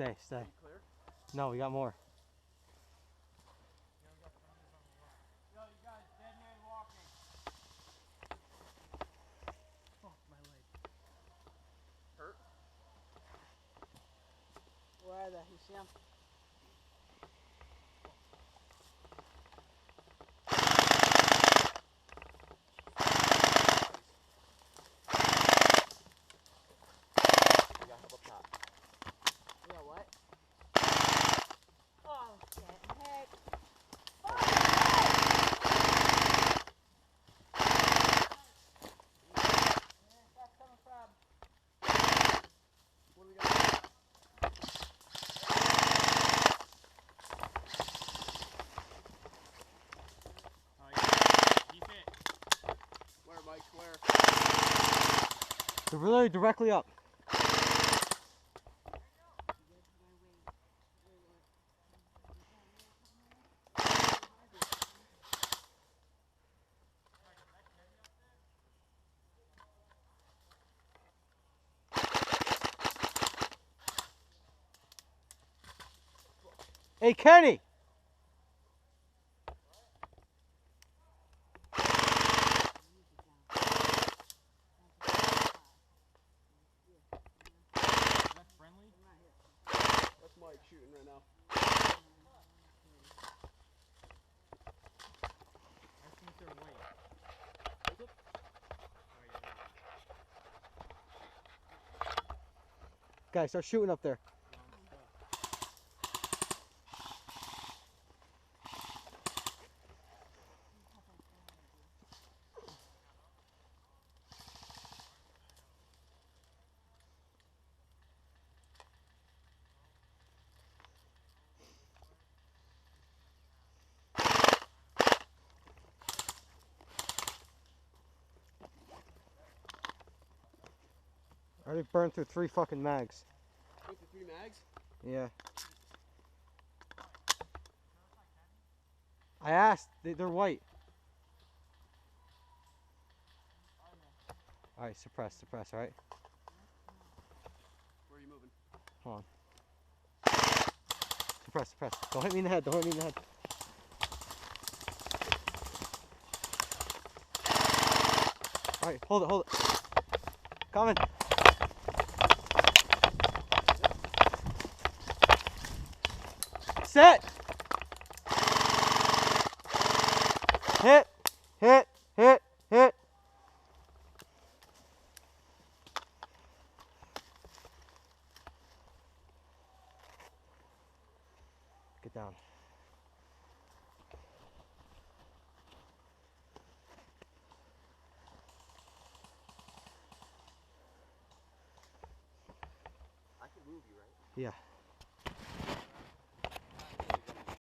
stay. Clear? No, we got more. Yo, you guys, dead man walking. Fuck my leg. Hurt? Where are they? You see them? I got help up top. You got what? Oh, shit. Heck. Where's that coming from? What do we got? Oh, he's hit. Where, Mike? Where? They're really directly up. Hey, Kenny! That's friendly? That's Mike shooting right now. I think they're white. Is it? Oh, yeah. Guys, start shooting up there. I already burned through 3 fucking mags. Went to 3 mags? Yeah. I asked. They're white. Alright, suppress, alright? Where are you moving? Hold on. Suppress. Don't hit me in the head, Alright, hold it. Coming. Set! Hit! Get down. I can move you, right? Yeah.